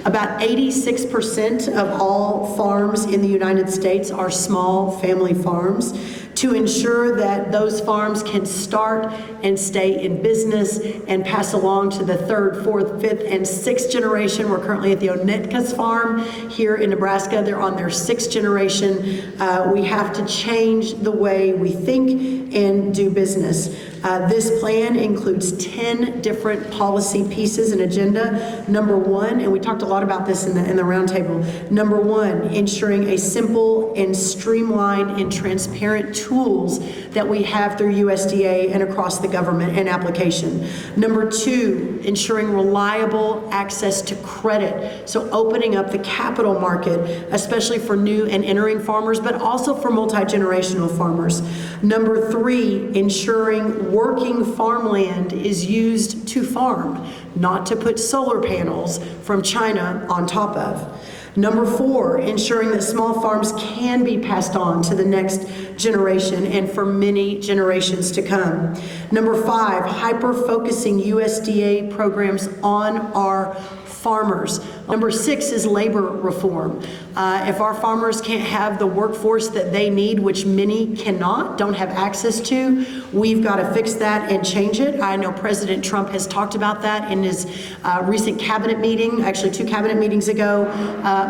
About 86% of all farms in the United States are small family farms. To ensure that those farms can start and stay in business and pass along to the third, fourth, fifth, and sixth generation. We're currently at the Onetka's farm here in Nebraska. They're on their sixth generation. We have to change the way we think and do business. This plan includes 10 different policy pieces and agenda. Number one, and we talked a lot about this in the roundtable. Number one, ensuring a simple and streamlined and transparent tools that we have through USDA and across the government and application. Number two, ensuring reliable access to credit. So opening up the capital market, especially for new and entering farmers, but also for multi-generational farmers. Number three, ensuring working farmland is used to farm, not to put solar panels from China on top of. Number four, ensuring that small farms can be passed on to the next generation and for many generations to come. Number five, hyper-focusing USDA programs on our farmers. Number six is labor reform. If our farmers can't have the workforce that they need, which many cannot, don't have access to, we've got to fix that and change it. I know President Trump has talked about that in his recent cabinet meeting, actually 2 cabinet meetings ago.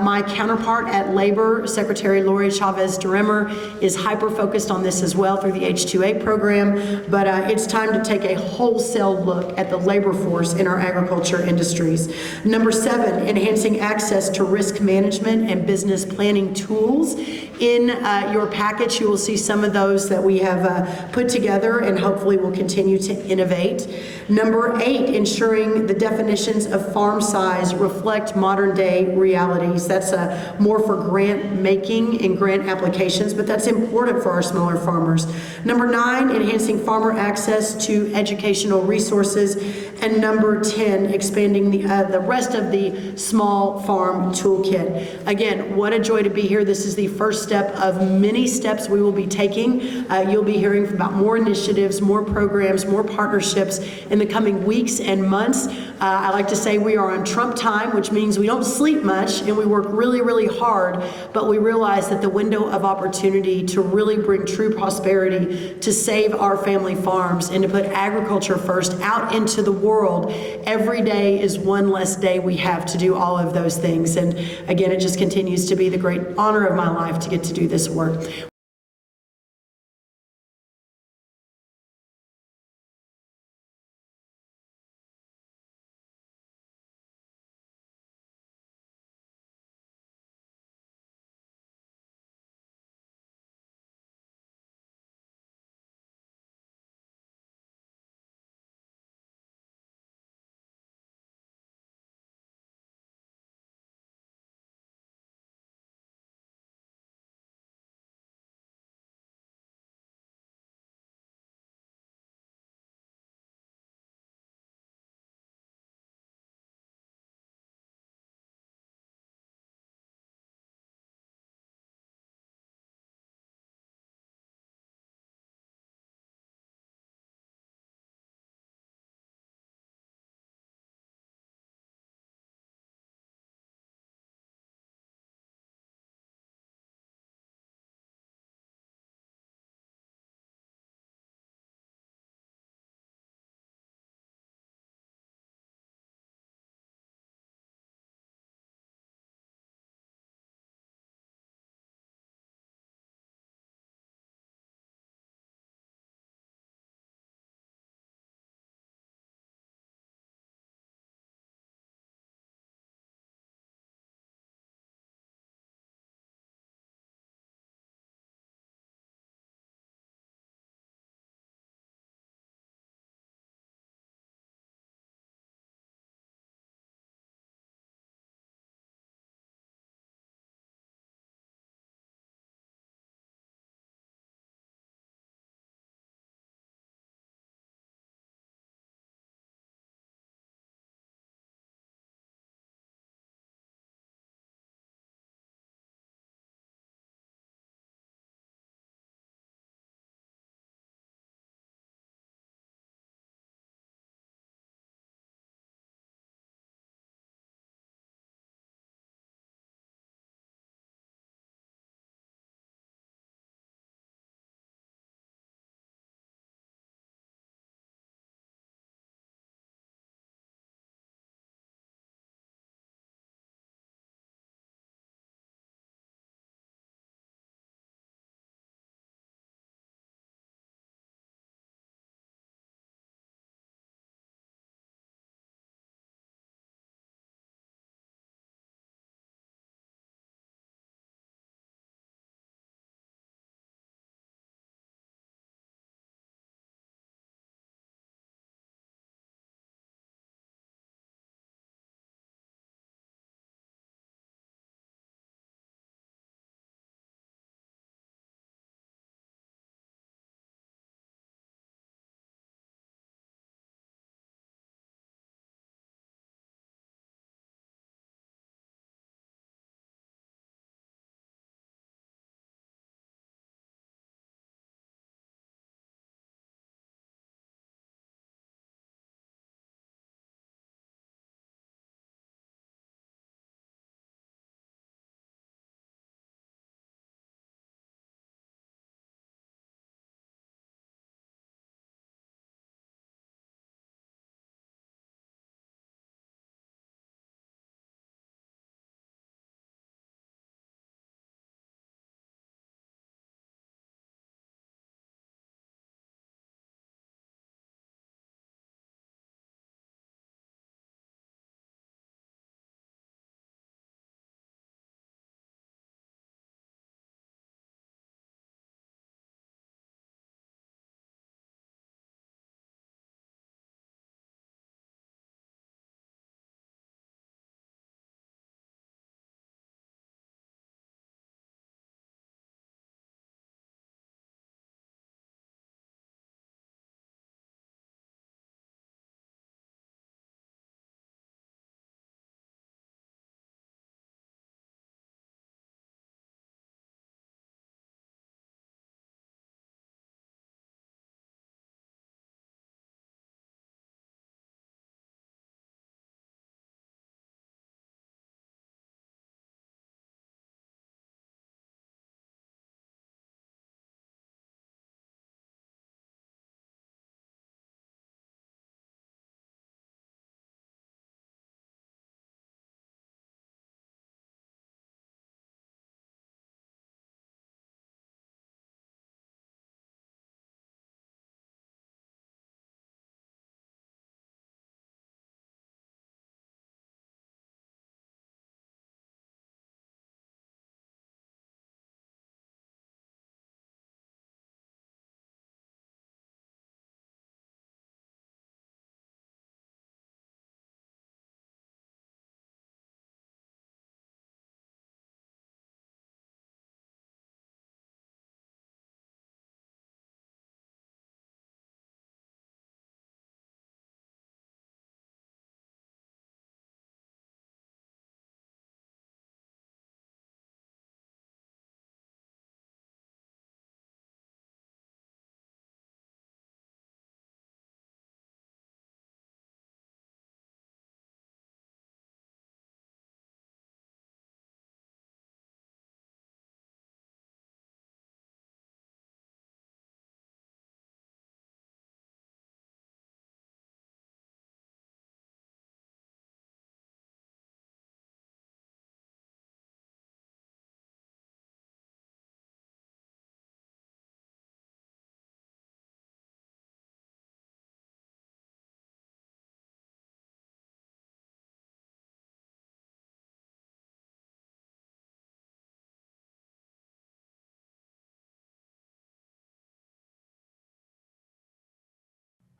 My counterpart at Labor, Secretary Lori Chavez-DeRemer, is hyper-focused on this as well through the H-2A program, but it's time to take a wholesale look at the labor force in our agriculture industries. Number seven, enhancing access to risk management and business planning tools. In your package, you will see some of those that we have put together and hopefully will continue to innovate. Number eight, ensuring the definitions of farm size reflect modern day realities. That's more for grant making and grant applications, but that's important for our smaller farmers. Number nine, enhancing farmer access to educational resources. And number 10, expanding the rest of the small farm toolkit. Again, what a joy to be here. This is the first step of many steps we will be taking. You'll be hearing about more initiatives, more programs, more partnerships in the coming weeks and months. I like to say we are on Trump time, which means we don't sleep much and we work really, really hard, but we realize that the window of opportunity to really bring true prosperity, to save our family farms, and to put agriculture first out into the world, every day is one less day we have to do all of those things. And again, it just continues to be the great honor of my life to get to do this work.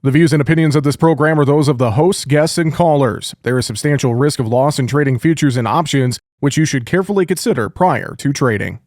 The views and opinions of this program are those of the hosts, guests, and callers. There is substantial risk of loss in trading futures and options, which you should carefully consider prior to trading.